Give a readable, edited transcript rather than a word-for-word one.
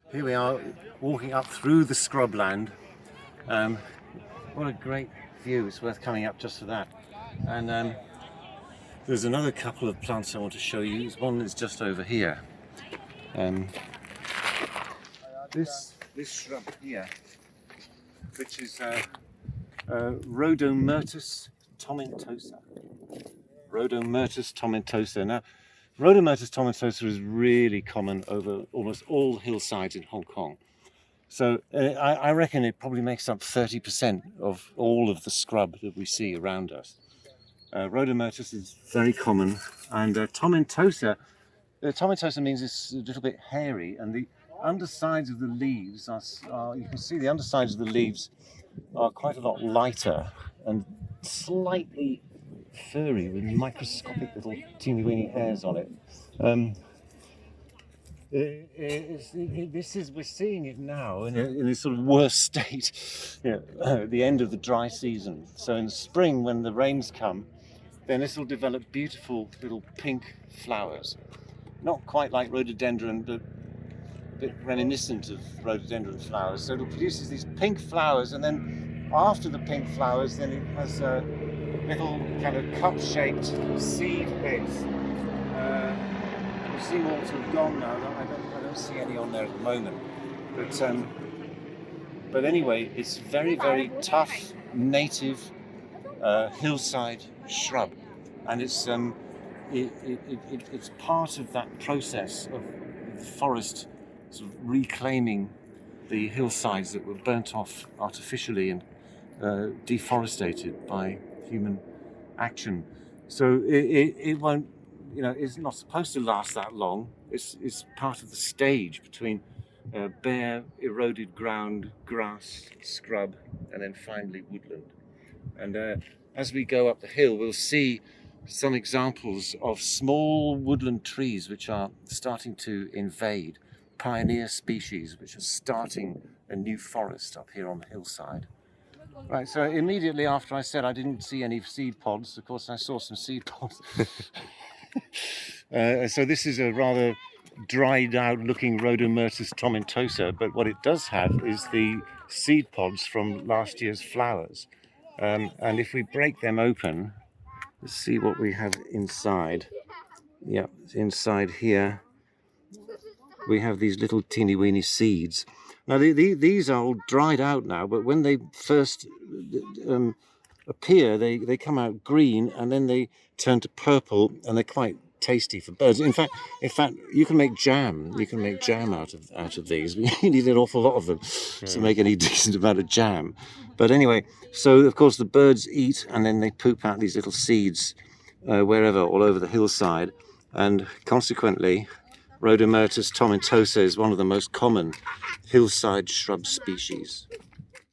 Here we are walking up through the scrubland. What a great view, it's worth coming up just for that. And there's another couple of plants I want to show you. One is just over here. This shrub here, which is Rhodomyrtus tomentosa. Rhodomyrtus tomentosa. Now, Rhodomyrtus tomentosa is really common over almost all hillsides in Hong Kong. So I reckon it probably makes up 30% of all of the scrub that we see around us. Rhodomyrtus is very common, and tomentosa means it's a little bit hairy, and the undersides of the leaves are you can see the undersides of the leaves are quite a lot lighter and slightly furry with microscopic little teeny weeny hairs on it. We're seeing it now in a sort of worst state, at the end of the dry season. So in the spring, when the rains come, then this will develop beautiful little pink flowers. Not quite like rhododendron, but a bit reminiscent of rhododendron flowers. So it produces these pink flowers, and then after the pink flowers, then it has little kind of cup-shaped seed heads. You see all sort of gone now. I don't see any on there at the moment. But anyway, it's very, very tough native hillside shrub, and it's part of that process of the forest sort of reclaiming the hillsides that were burnt off artificially and deforested by human action. So it won't, it's not supposed to last that long. It's part of the stage between bare, eroded ground, grass, scrub, and then finally woodland. And as we go up the hill, we'll see some examples of small woodland trees which are starting to invade, pioneer species which are starting a new forest up here on the hillside. Right, so immediately after I said I didn't see any seed pods, of course I saw some seed pods. So this is a rather dried out looking Rhodomyrtus tomentosa, but what it does have is the seed pods from last year's flowers. And if we break them open, let's see what we have inside. Yeah, inside here we have these little teeny weeny seeds. Now these are all dried out now, but when they first appear, they come out green, and then they turn to purple, and they're quite tasty for birds. In fact, you can make jam. You can make jam out of these. You need an awful lot of them to make any decent amount of jam. But anyway, so of course the birds eat, and then they poop out these little seeds wherever, all over the hillside, and consequently, Rhodomyrtus tomentosa is one of the most common hillside shrub species.